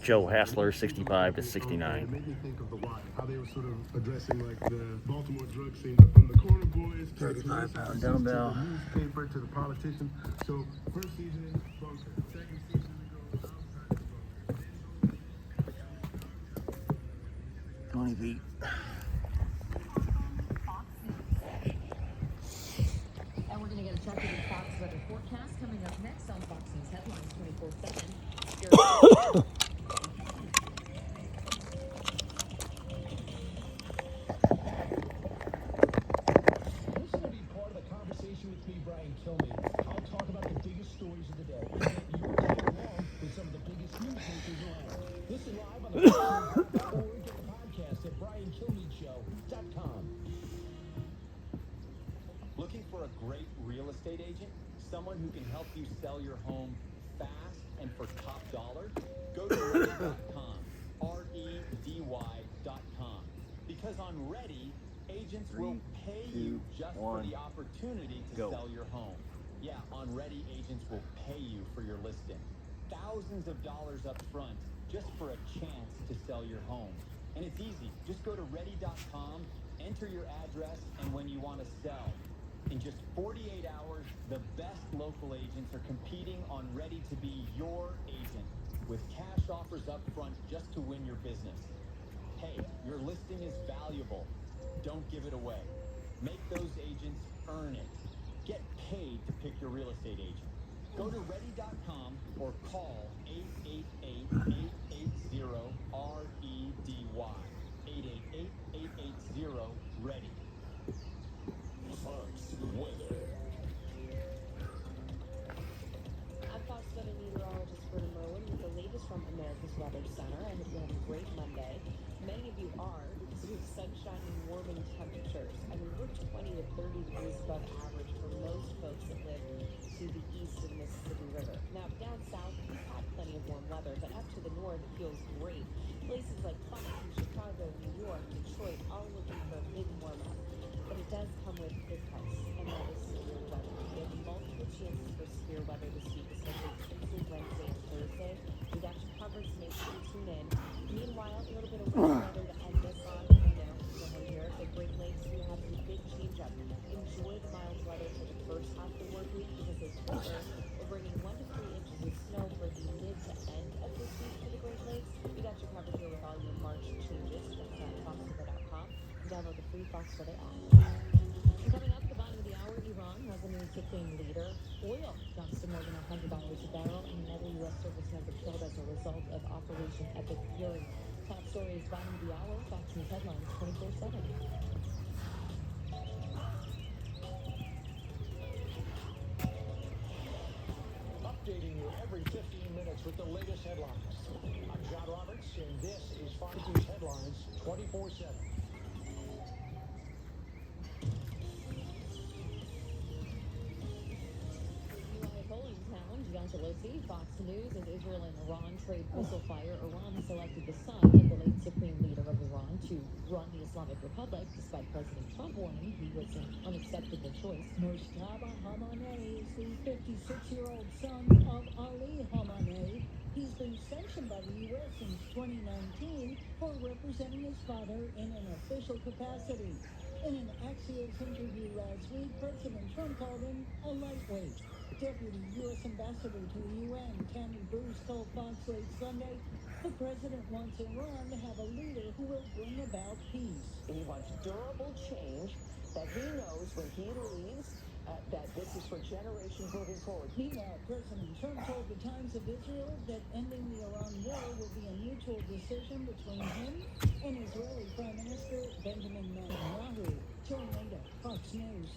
Joe Hassler, 65 to 69. It made me think of the Wire, how they were sort of addressing like the Baltimore drug scene, but from the corner boys to the 35-pound dumbbell. to the newspaper to the politician. So first season, bunker. Second season, we go outside the bunker. 20 feet. And we're going to get a check of the Fox weather forecast coming up next on Fox News Headlines 24/7. This will be part of the conversation with me, Brian Kilmeade. I'll talk about the biggest stories of the day. You'll tag along with some of the biggest newsmakers around. Listen live on the FoxNews.org and podcast at BrianKilmeadeShow.com. Looking for a great real estate agent? Someone who can help you sell your home fast and for top dollar? Go to Ready.com, REDY.com. Because on Ready, agents will pay you just for the opportunity to sell your home. Yeah, on Ready, agents will pay you for your listing. Thousands of dollars up front just for a chance to sell your home. And it's easy. Just go to Ready.com, enter your address, and when you want to sell. In just 48 hours, the best local agents are competing on Ready to be your agent with cash offers up front just to win your business. Hey, your listing is valuable. Don't give it away. Make those agents earn it. Get paid to pick your real estate agent. Go to Ready.com or call 888-880-REDY. 888-880-READY. Fox Weather. I'm Fox Weather meteorologist Britta Merwin with the latest from America's Weather Center. I hope you have a great Monday. Many of you are because we have sunshine and warming temperatures. I mean, we're 20 to 30 degrees above average for most folks that live to the east of the Mississippi River. Now, down south, we've had plenty of warm weather, but up to the north, it feels great. Places like Clemson, Chicago, New York, Detroit, all looking for a big warm-up. But it does come with a price, and that is severe weather. We have multiple chances for severe weather this week, especially Tuesday, Wednesday, and Thursday. We got you covered, so make sure you tune in. Meanwhile, a little bit of winter weather to end this on. Here at the Great Lakes, we have a big change-up. Enjoy the mild weather for the first half of the work week because this winter, we're bringing 1 to 3 inches of snow for the mid to end of this week for the Great Lakes. We got you covered here with all your March changes. Check out FoxWeather.com and download the free Fox Weather app. And coming up at the bottom of the hour, Iran has a new supreme leader. Oil drops to more than $100 a barrel, and another U.S. service member killed as a result of Operation Epic Fury. Top stories bottom of the hour, Fox News Headlines 24/7. Updating you every 15 minutes with the latest headlines. I'm John Roberts, and this is Fox News Headlines 24/7. John Pelosi, Fox News, as Israel and Iran trade missile fire. Iran selected the son of the late supreme leader of Iran to run the Islamic Republic, despite President Trump warning he was an unacceptable choice. Mojtaba Khamenei is the 56-year-old son of Ali Khamenei. He's been sanctioned by the U.S. since 2019 for representing his father in an official capacity. In an Axios interview last week, President Trump called him a lightweight. Deputy U.S. Ambassador to the UN, Tammy Bruce, told Fox late Sunday, the president wants Iran to have a leader who will bring about peace. He wants durable change that he knows when he leaves that this is for generations moving forward. Meanwhile, President Trump told the Times of Israel that ending the Iran war will be a mutual decision between him and Israeli Prime Minister Benjamin Netanyahu. Joe Maida, Fox News.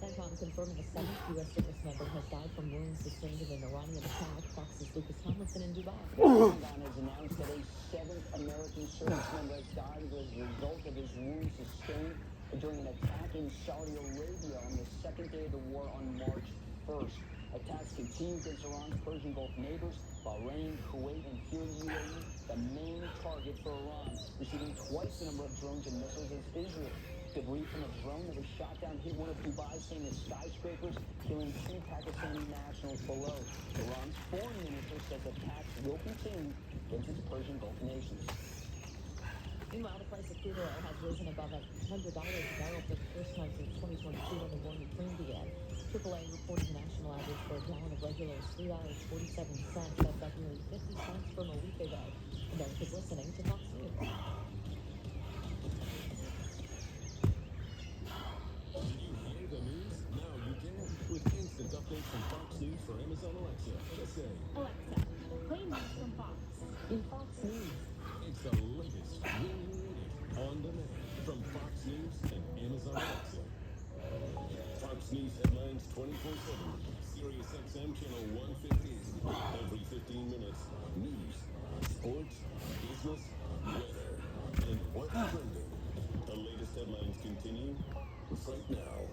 CENTCOM confirming a 7th U.S. service member has died from wounds sustained in an Iranian attack. Fox's Lucas Tomlinson in Dubai. Pentagon has announced that a 7th American service member has died as a result of his wounds sustained during an attack in Saudi Arabia on the second day of the war on March 1st. Attacks continue against Iran's Persian Gulf neighbors, Bahrain, Kuwait, and here in the UAE, the main target for Iran, receiving twice the number of drones and missiles as Israel. Debris from a drone that was shot down hit one of Dubai's famous skyscrapers, killing 2 Pakistani nationals below. Iran's foreign minister says attacks will continue against its Persian Gulf nations. Meanwhile, the price of crude oil has risen above $100 a barrel for the first time since 2022 when the war in Ukraine began. AAA reported the national average for a gallon of regular is $3.47. That's up nearly 50 cents from a week ago. America's listening to Fox News. Did you hear the news? Now you can. With instant updates from Fox News for Amazon Alexa. Just say, Alexa, play news from Fox. In Fox News. it's the latest when you need it on demand from Fox News and Amazon Alexa. Fox News headlines 24/7. Sirius XM channel 150. Every 15 minutes, news, sports, business, weather, and what's trending. The latest headlines continue right now.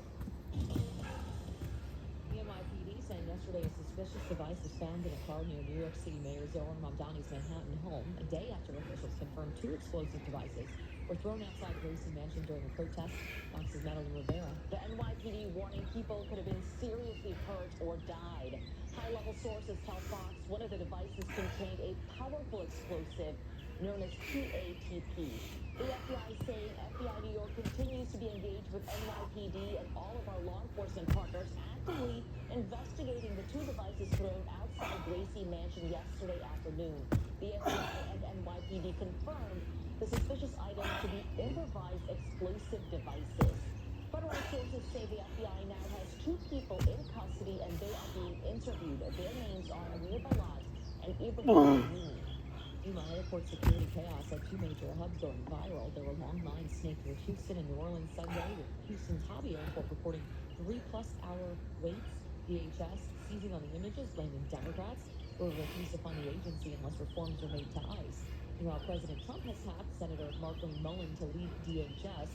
The NYPD saying yesterday a suspicious device was found in a car near New York City Mayor Zohar Mamdani's Manhattan home, a day after officials confirmed 2 explosive devices were thrown outside Gracie Mansion during a protest. Fox's Madeline Rivera. The NYPD warning people could have been seriously hurt or died. High-level sources tell Fox one of the devices contained a powerful explosive known as PATP. The FBI is saying FBI New York continues to be engaged with NYPD and all of our law enforcement partners actively investigating the 2 devices thrown outside Gracie Mansion yesterday afternoon. The FBI and NYPD confirmed the suspicious items to be improvised explosive devices. Federal sources say the FBI now has 2 people in custody and they are being interviewed. Their names are Amir Balad and Ibrahim Mooney. Meanwhile, airport security chaos at 2 major hubs going viral. There were long lines snaked through Houston and New Orleans Sunday, with Houston's Hobby Airport reporting 3+ hour waits. DHS seizing on the images, blaming Democrats who will refuse to fund the agency unless reforms are made to ICE. Meanwhile, President Trump has tapped Senator Markley Mullen to lead DHS.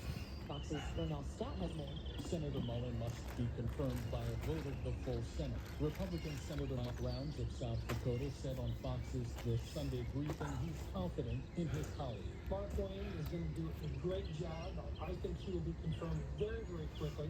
Fox's Ronald Stott has more. Senator Mullen must be confirmed by a vote of the full Senate. Republican Senator Mike Rounds of South Dakota said on Fox's The Sunday Briefing he's confident in his colleague. Mark Wayne is going to do a great job. I think he will be confirmed very, very quickly.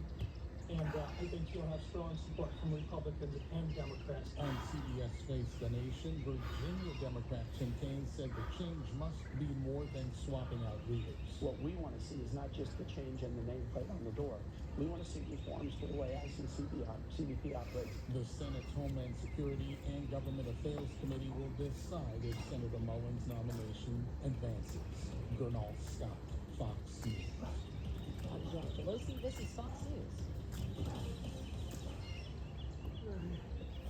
And I think he'll have strong support from Republicans and Democrats. On CBS Face the Nation, Virginia Democrat Tim Kaine said the change must be more than swapping out leaders. What we want to see is not just the change in the nameplate on the door. We want to see reforms to the way ICE and CBP operates. The Senate's Homeland Security and Government Affairs Committee will decide if Senator Mullen's nomination advances. Gernal Scott, Fox News. I'm Jack Pelosi. This is Fox News.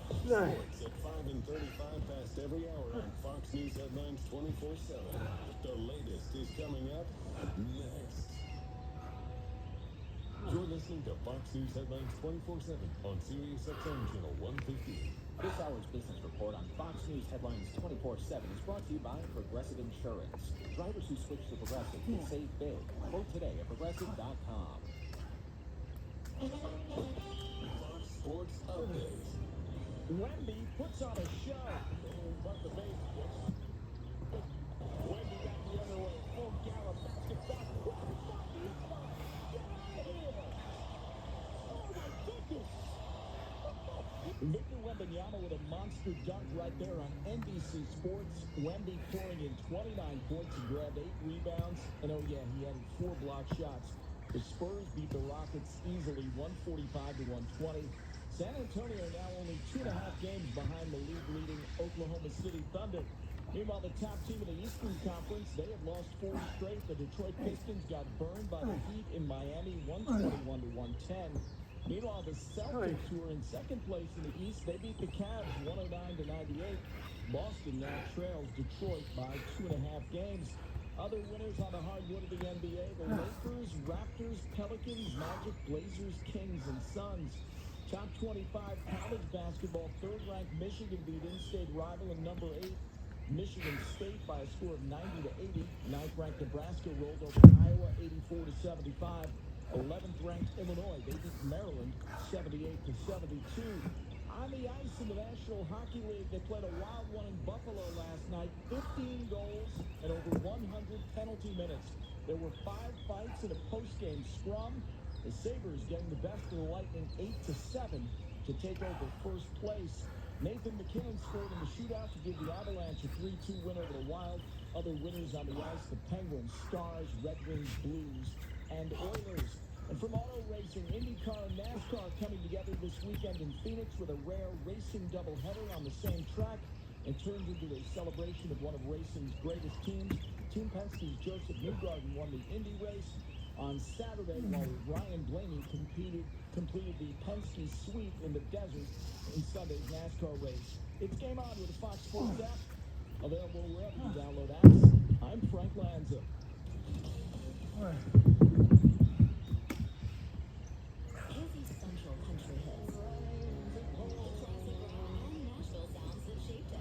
Sports at 5 and 35 past every hour on Fox News headlines 24/7. The latest is coming up next. You're listening to Fox News headlines 24/7 on Sirius XM channel 150. This hour's business report on Fox News headlines 24/7 is brought to you by Progressive Insurance. Drivers who switch to Progressive can save big. Quote today at progressive.com. Fox Sports Update. Wemby puts on a show. But the base Wemby got the other way. Full gallop. Basket back. Get out of here. Oh, my goodness. Victor Wembanyama with a monster dunk right there on NBC Sports. Wemby pouring in 29 points and grabbed 8 rebounds. And oh yeah, he had 4 block shots. The Spurs beat the Rockets easily, 145-120. San Antonio now only 2.5 games behind the league-leading Oklahoma City Thunder. Meanwhile, the top team in the Eastern Conference, they have lost 4 straight. The Detroit Pistons got burned by the Heat in Miami, 121-110. Meanwhile, the Celtics, who are in second place in the East, they beat the Cavs 109-98. Boston now trails Detroit by 2.5 games. Other winners on the hardwood of the NBA, the Lakers, Raptors, Pelicans, Magic, Blazers, Kings, and Suns. Top 25 college basketball, 3rd-ranked Michigan beat in-state rival and number 8 Michigan State by a score of 90-80. 9th-ranked Nebraska rolled over Iowa 84-75. 11th-ranked Illinois, they beat Maryland 78-72. On the ice in the National Hockey League, they played a wild one in Buffalo last night. 15 goals and over 100 penalty minutes. There were 5 fights in a post-game scrum. The Sabres getting the best of the Lightning 8-7 to take over first place. Nathan McKinnon scored in the shootout to give the Avalanche a 3-2 win over the Wild. Other winners on the ice, the Penguins, Stars, Red Wings, Blues, and Oilers. And from auto racing, IndyCar and NASCAR coming together this weekend in Phoenix with a rare racing doubleheader on the same track. It turns into a celebration of one of racing's greatest teams. Team Penske's Joseph Newgarden won the Indy race on Saturday, while Ryan Blaney completed the Penske sweep in the desert in Sunday's NASCAR race. It's Game On with the Fox Sports app, available wherever you download apps. I'm Frank Lanza. Busy Central Country hits. Classic rock and Nashville sounds that shaped it.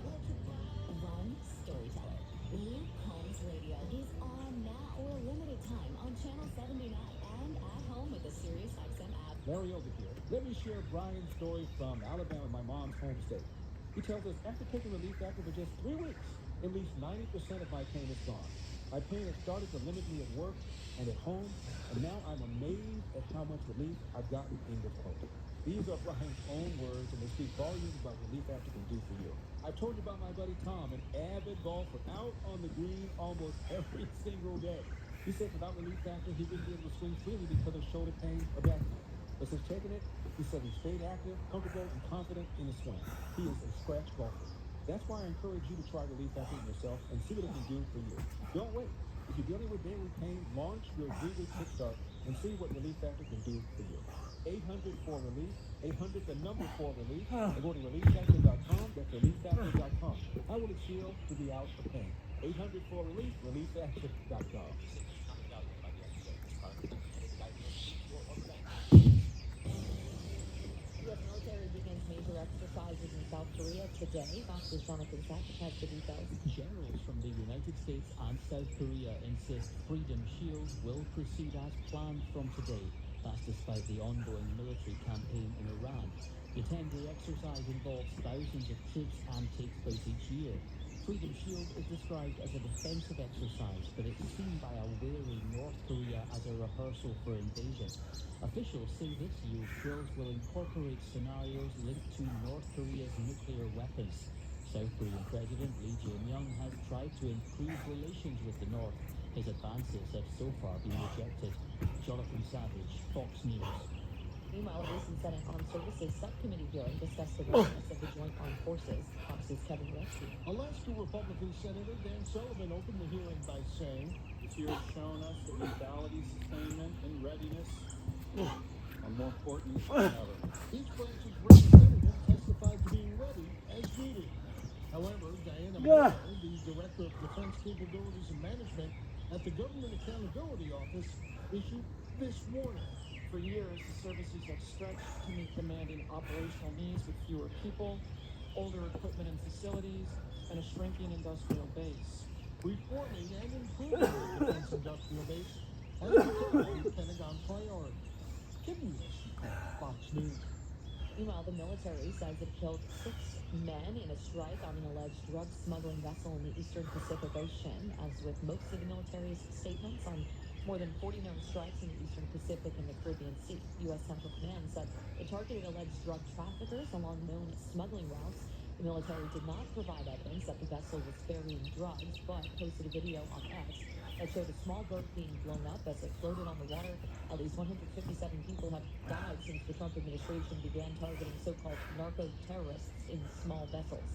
Run Storyteller. Luke Combs Radio is on now for a limited time on Channel 79 and at home with the SiriusXM app. Larry Over here. Let me share Brian's story from Alabama, my mom's home state. He tells us, after taking Relief Factor for just 3 weeks, at least 90% of my pain is gone. My pain has started to limit me at work and at home, and now I'm amazed at how much relief I've gotten in this quote. These are Brian's own words, and they speak volumes about what Relief Factor can do for you. I've told you about my buddy Tom, an avid golfer, out on the green almost every single day. He said without Relief Factor, he wouldn't be able to swing freely because of shoulder pain or back pain. But since taking it, he said he stayed active, comfortable, and confident in his swing. He is a scratch golfer. That's why I encourage you to try Relief Factor yourself and see what it can do for you. Don't wait. If you're dealing with daily pain, launch your 3-week kickstart and see what Relief Factor can do for you. 800-4RELIEF, 800 the number 4RELIEF, and go to ReliefFactor.com. That's ReliefFactor.com. How will it feel to be out of pain? 800-4RELIEF, ReliefFactor.com. U.S. military begins major exercises in South Korea today. Fox's Jonathan Sackett has the details. Generals from the United States and South Korea insist Freedom Shield will proceed as planned from today. That's despite the ongoing military campaign in Iran. The 10-day exercise involves thousands of troops and takes place each year. Freedom Shield is described as a defensive exercise, but it's seen by a wary North Korea as a rehearsal for invasion. Officials say this year's drills will incorporate scenarios linked to North Korea's nuclear weapons. South Korean President Lee Jae-myung has tried to improve relations with the North. His advances have so far been rejected. Jonathan Savage, Fox News. Meanwhile, a recent Senate Armed Services Subcommittee hearing discussed the readiness of the Joint Armed Forces. Fox's Kevin Wilson. Alaska Republican Senator Dan Sullivan opened the hearing by saying, "This year has shown us that lethality, sustainment, and readiness are more important than ever." Each branch's representative testified to being ready as needed. However, Diana Moore, the Director of Defense Capabilities and Management at the Government Accountability Office, issued this warning. For years, the services have stretched to meet demanding operational needs with fewer people, older equipment and facilities, and a shrinking industrial base. Reforming and improving the defense industrial base has become a Pentagon priority. Kevin Wilson, Fox News. Meanwhile, the military says it killed 6 men in a strike on an alleged drug smuggling vessel in the eastern Pacific Ocean. As with most of the military's statements on more than 40 known strikes in the eastern Pacific and the Caribbean Sea, U.S. Central Command said it targeted alleged drug traffickers along known smuggling routes. The military did not provide evidence that the vessel was ferrying drugs, but posted a video on X that showed a small boat being blown up as it floated on the water. At least 157 people have died since the Trump administration began targeting so-called narco-terrorists in small vessels.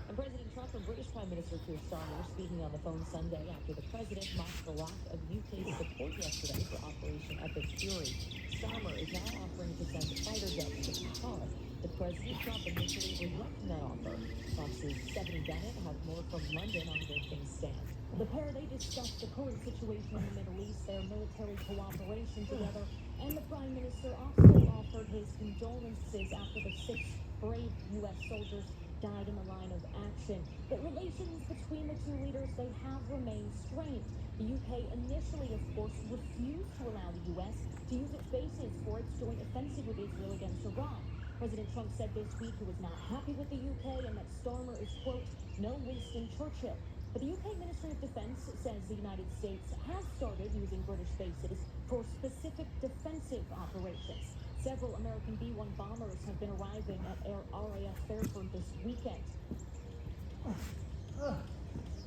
And President Trump and British Prime Minister Keir Starmer speaking on the phone Sunday after the president mocked the lack of UK support yesterday for Operation Epic Fury. Starmer is now offering to send fighter jets to Qatar, but President Trump initially rejected that offer. Fox's Stephanie Bennett has more from London on where things stand. The pair, they discussed the current situation in the Middle East, their military cooperation together, and the Prime Minister also offered his condolences after the 6 brave U.S. soldiers died in the line of action. But relations between the two leaders, they have remained strained. The UK initially, of course, refused to allow the U.S. to use its bases for its joint offensive with Israel against Iran. President Trump said this week he was not happy with the UK and that Starmer is, quote, no Winston Churchill. But the UK Ministry of Defence says the United States has started using British bases for specific defensive operations. Several American B-1 bombers have been arriving at RAF Fairford this weekend. Now,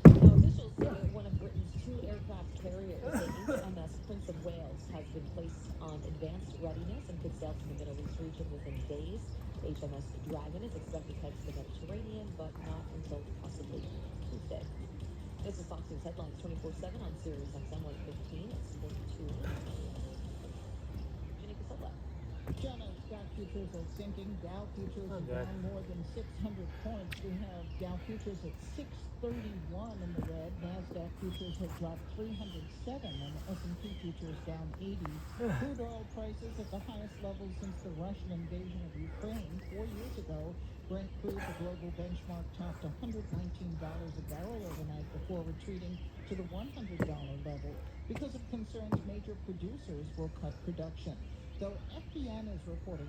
officials say one of Britain's 2 aircraft carriers, the HMS Prince of Wales, has been placed on advanced readiness and could sail to the Middle East region within days. HMS Dragon is expected to head to the Mediterranean, but not until possibly Tuesday. This is Fox News Headlines 24/7 on Sirius XM 115. It's 42. Jenny Casola. China stock futures are sinking. Dow futures are down more than 600 points. We have Dow futures at 631 in the red. Nasdaq futures have dropped 307, and S&P futures down 80. Crude oil prices at the highest level since the Russian invasion of Ukraine 4 years ago. Brent crude, the global benchmark, topped $119 a barrel overnight before retreating to the $100 level because of concerns major producers will cut production. Though FBN is reporting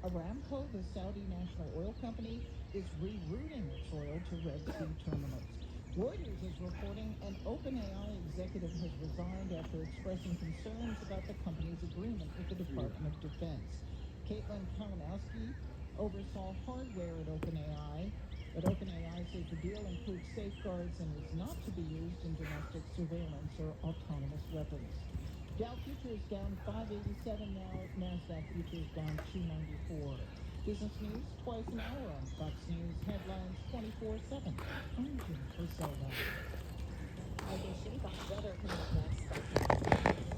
Aramco, the Saudi national oil company, is rerouting its oil to Red Sea terminals. Reuters is reporting an OpenAI executive has resigned after expressing concerns about the company's agreement with the Department of Defense. Caitlin Kalinowski oversaw hardware at OpenAI, but OpenAI says the deal includes safeguards and is not to be used in domestic surveillance or autonomous weapons. Dow futures down 587 now. Nasdaq futures down 294. Business news twice an hour on Fox News Headlines 24/7. I'm Jim Priscilla. I think Shitty Fox weather coming up next.